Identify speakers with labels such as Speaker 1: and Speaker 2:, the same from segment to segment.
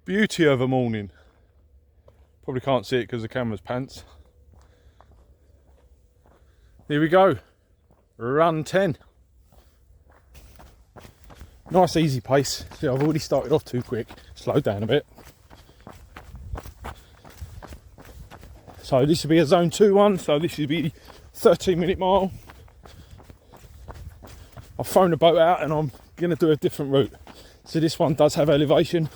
Speaker 1: Beauty of a morning. Probably can't see it because the camera's pants. Here we go. Run 10. Nice easy pace. See, I've already started off too quick. Slow down a bit. So this will be a zone 2 one. So this will be 13-minute mile. I've thrown the boat out and I'm going to do a different route. So this one does have elevation.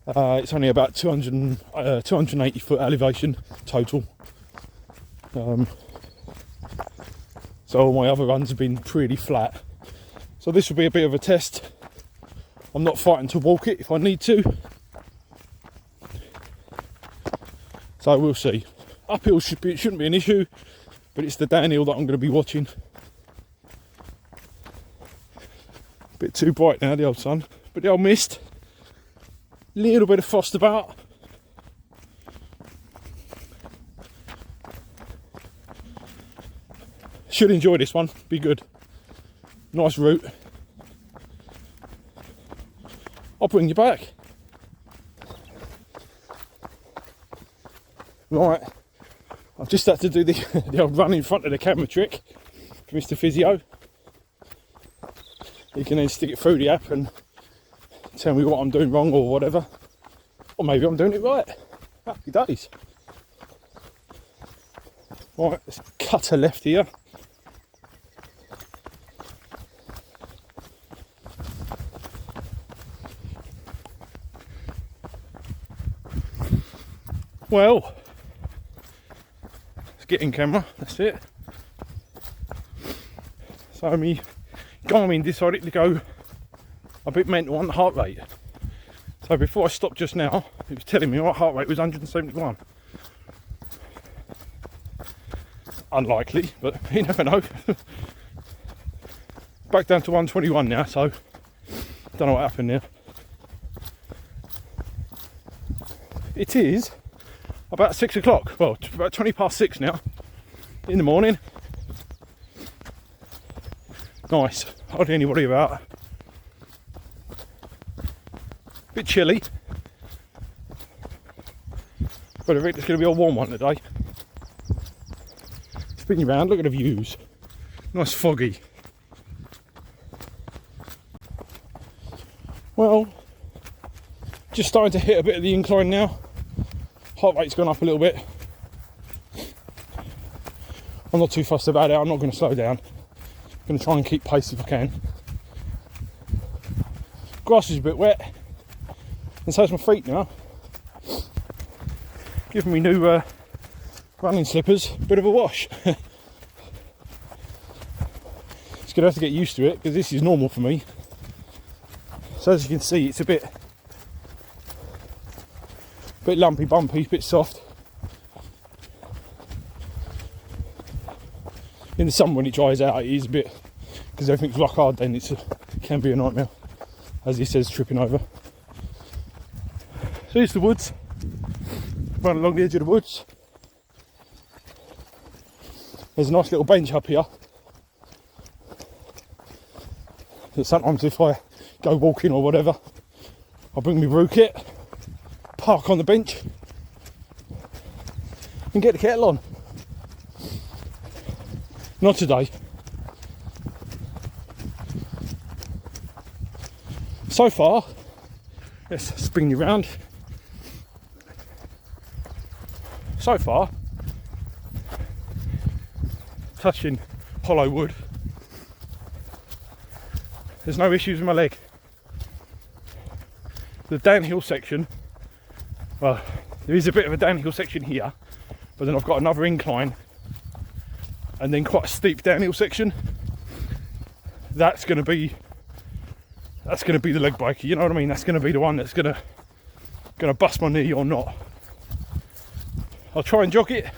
Speaker 1: It's only about 280 foot elevation total. So all my other runs have been pretty flat. So this will be a bit of a test. I'm not fighting to walk it if I need to. So we'll see. Uphill shouldn't be an issue, but it's the downhill that I'm going to be watching. A bit too bright now, the old sun, but the old mist. Little bit of frost about. Should enjoy this one, be good. Nice route. I'll bring you back. Right, I've just had to do the old run in front of the camera trick for Mr. Physio. You can then stick it through the app and tell me what I'm doing wrong or whatever. Or maybe I'm doing it right. Happy days. Right, let's cut a left here. Well, let's get in camera, that's it. So me Garmin decided to go a bit mental on the heart rate. So before I stopped just now, it was telling me my heart rate was 171. Unlikely, but you never know. Back down to 121 now, so don't know what happened there. It is about 6 o'clock, well, about 20 past 6 now in the morning. Nice, hardly anybody about. Bit chilly, but I think it's going to be a warm one today. Spin you around, look at the views. Nice foggy. Well, just starting to hit a bit of the incline now. Heart rate's gone up a little bit. I'm not too fussed about it, I'm not going to slow down. I'm going to try and keep pace if I can. Grass is a bit wet. And so's my feet now. Giving me new running slippers, bit of a wash. Just gonna have to get used to it because this is normal for me. So as you can see, it's a bit lumpy, bumpy, a bit soft. In the summer when it dries out, it is a bit, because everything's rock hard. Then it can be a nightmare, as he says, tripping over. So here's the woods, run along the edge of the woods. There's a nice little bench up here. So sometimes if I go walking or whatever, I'll bring my brew kit, park on the bench and get the kettle on. Not today. So far, let's spin you round. So far, touching hollow wood, there's no issues with my leg. The downhill section, well, there is a bit of a downhill section here, but then I've got another incline and then quite a steep downhill section. That's going to be the leg breaker, you know what I mean? That's going to be the one that's going to bust my knee or not. I'll try and jog it.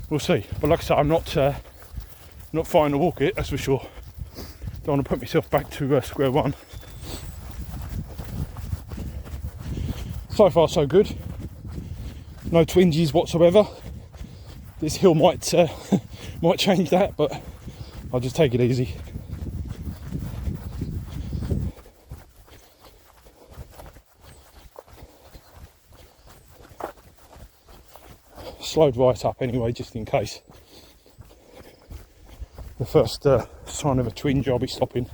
Speaker 1: We'll see. But like I said, I'm not fighting to walk it, that's for sure. Don't want to put myself back to square one. So far, so good. No twinges whatsoever. This hill might change that, but I'll just take it easy. slowed right up anyway, just in case. The first sign of a twinge, I'll be stopping.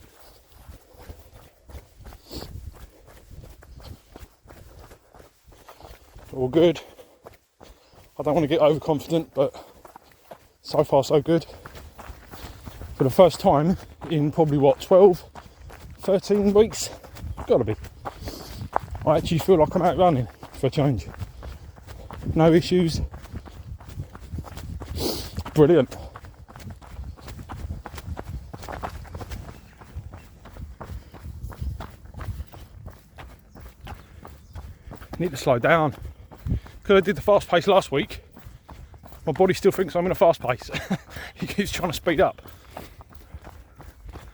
Speaker 1: All good. I don't want to get overconfident, but so far so good. For the first time in probably what, 12, 13 weeks? Gotta be. I actually feel like I'm out running for a change. No issues. Brilliant. Need to slow down. Because I did the fast pace last week, my body still thinks I'm in a fast pace. He keeps trying to speed up.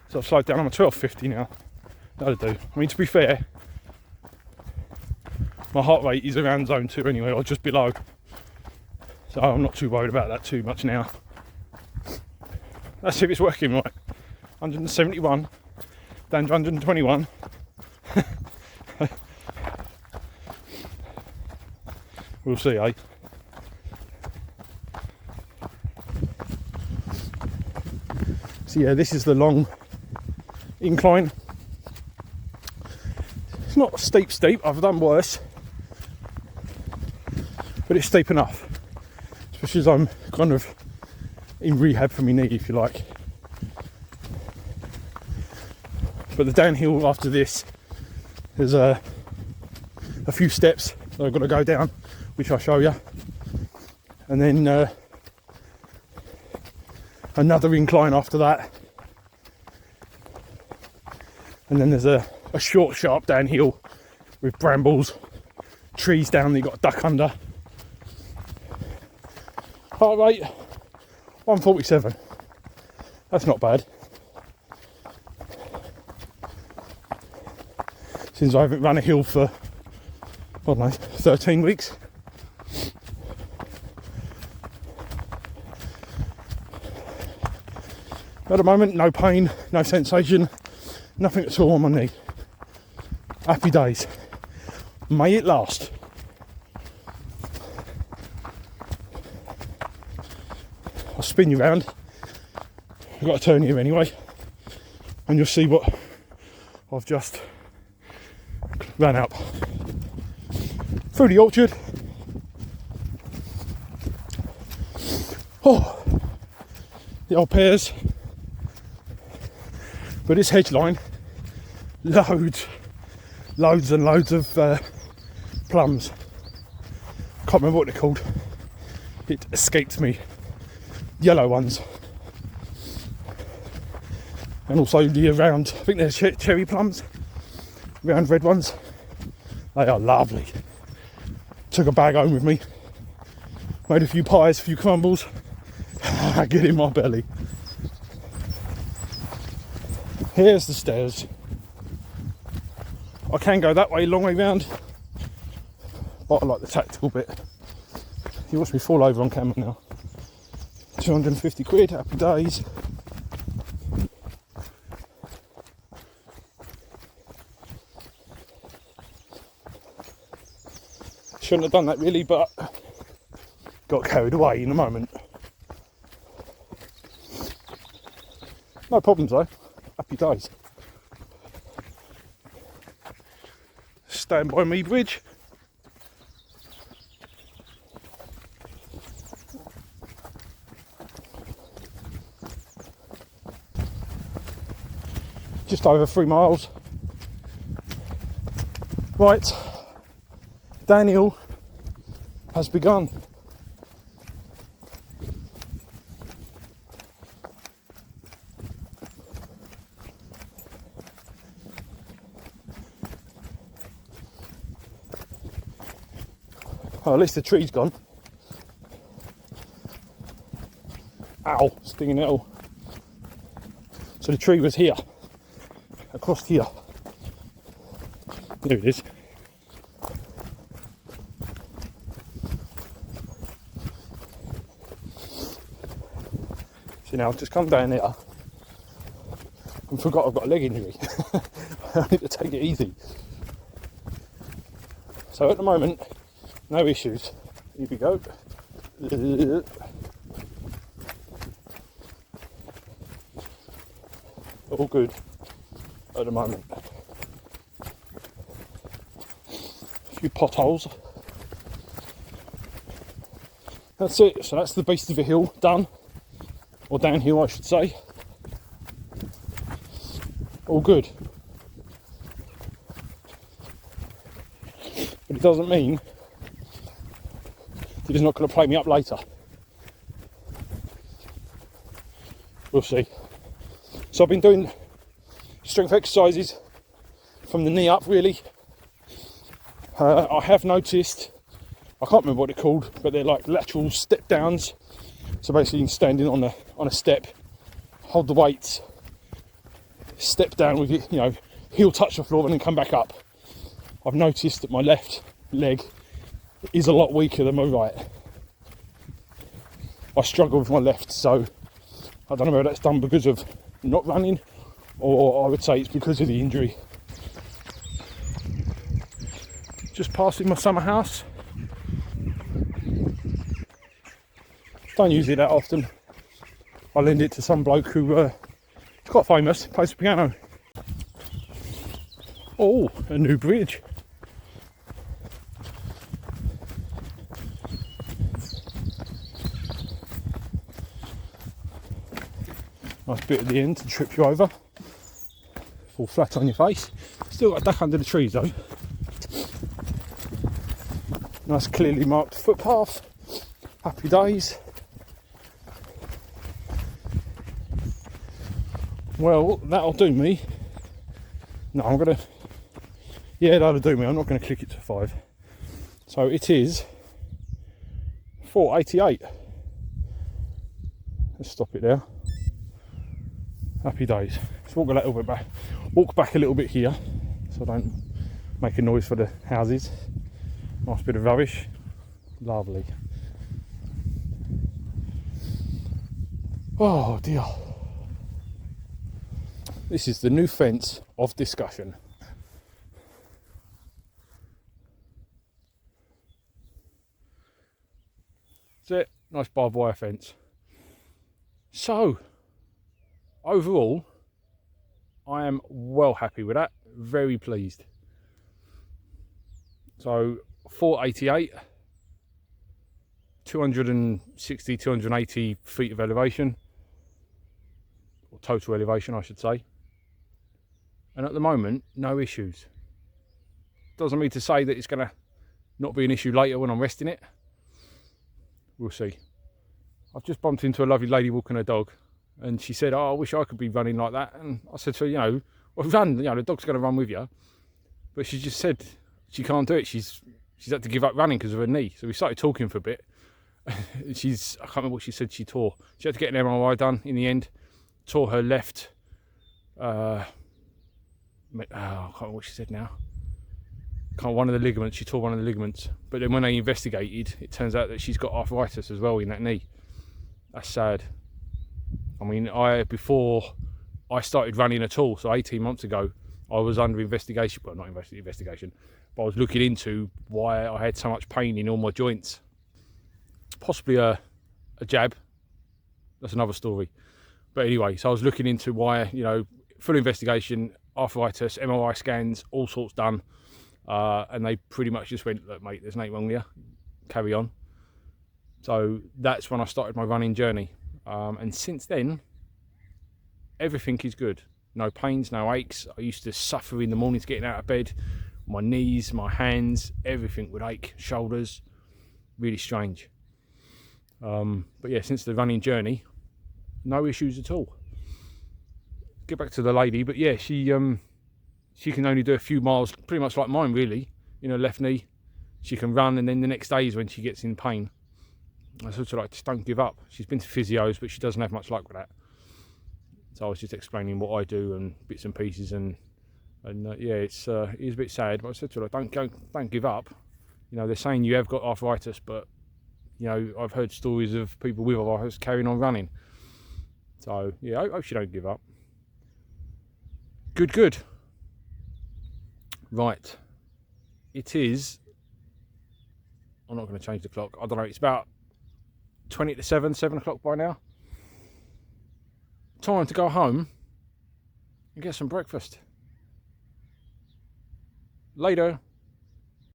Speaker 1: So I've slowed down. I'm at 12:50 now. That'll do. I mean, to be fair, my heart rate is around zone 2 anyway, or just below. So I'm not too worried about that too much now. Let's see if it's working right. 171, down to 121. We'll see, eh? So yeah, this is the long incline. It's not steep, I've done worse. But it's steep enough. Especially as I'm kind of in rehab for my knee, if you like. But the downhill after this, there's a few steps that I've got to go down, which I'll show you, and then another incline after that, and then there's a short sharp downhill with brambles, trees down that you've got to duck under. Heart rate 147, that's not bad, since I haven't run a hill for, I don't know, 13 weeks. At the moment, no pain, no sensation, nothing at all on my knee. Happy days. May it last. I'll spin you round. I've got to turn here anyway, and you'll see what I've just ran up. Through the orchard. Oh, the old pears. But this hedge line, loads and loads of plums. Can't remember what they're called. It escaped me. Yellow ones. And also the round, I think they're cherry plums. Round red ones. They are lovely. Took a bag home with me. Made a few pies, a few crumbles. Get in my belly. Here's the stairs. I can go that way, long way round, but I like the tactical bit. You watch me fall over on camera now. 250 quid, happy days. Shouldn't have done that really, but got carried away in a moment. No problems though. Happy days. Stand by me bridge. Just over 3 miles. Right, downhill has begun. Oh, at least the tree's gone. Ow, stinging nettle. So the tree was here, across here. There it is. See now, I've just come down here and forgot I've got a leg injury. I need to take it easy. So at the moment, no issues. Here we go. All good at the moment. A few potholes. That's it. So that's the base of the hill done, or downhill I should say. All good. But it doesn't mean that he's not going to play me up later. We'll see. So I've been doing strength exercises from the knee up really. I have noticed, I can't remember what they're called, but they're like lateral step downs. So basically standing on a step, hold the weights, step down with it, you know, heel touch the floor and then come back up. I've noticed that my left leg is a lot weaker than my right. I struggle with my left, so I don't know whether that's done because of not running, or I would say it's because of the injury. Just passing my summer house. Don't use it that often. I lend it to some bloke who is quite famous, plays the piano. Oh, a new bridge. Nice bit at the end to trip you over. Fall flat on your face. Still got a duck under the trees though. Nice clearly marked footpath. Happy days. Well, that'll do me. No, I'm gonna... Yeah, that'll do me. I'm not gonna click it to 5. So it is 4:88. Let's stop it there. Happy days. Let's walk a little bit back. Walk back a little bit here, so I don't make a noise for the houses. Nice bit of rubbish. Lovely. Oh dear. This is the new fence of discussion. That's it. Nice barbed wire fence. So, overall, I am well happy with that. Very pleased. So, 488, 260, 280 feet of elevation, or total elevation, I should say. And at the moment, no issues. Doesn't mean to say that it's going to not be an issue later when I'm resting it. We'll see. I've just bumped into a lovely lady walking her dog, and she said, "Oh, I wish I could be running like that." And I said to her, "You know, well, run. You know, the dog's going to run with you." But she just said she can't do it. She's had to give up running because of her knee. So we started talking for a bit. I can't remember what she said she tore. She had to get an MRI done in the end. Tore her left. I can't remember what she said now. One of the ligaments. She tore one of the ligaments. But then when they investigated, it turns out that she's got arthritis as well in that knee. That's sad. I mean, before I started running at all, so 18 months ago, I was under investigation. Well, not investigation, but I was looking into why I had so much pain in all my joints. Possibly a jab. That's another story. But anyway, so I was looking into why, you know, full investigation, arthritis, MRI scans, all sorts done. And they pretty much just went, "Look, mate, there's nothing wrong with you. Carry on." So that's when I started my running journey. And since then, everything is good. No pains, no aches. I used to suffer in the mornings getting out of bed. My knees, my hands, everything would ache. Shoulders. Really strange. But yeah, since the running journey, no issues at all. Get back to the lady, but yeah, she can only do a few miles, pretty much like mine really, in her left knee. She can run, and then the next day is when she gets in pain. I sort of like, just don't give up. She's been to physios, but she doesn't have much luck with that. So I was just explaining what I do and bits and pieces, and yeah, it is a bit sad. But I said to her, don't give up. You know, they're saying you have got arthritis, but you know, I've heard stories of people with arthritis carrying on running. So yeah, I hope she don't give up. Good. Right, it is. I'm not going to change the clock. I don't know. It's about 20 to 7, 7 o'clock by now. Time to go home and get some breakfast. Later.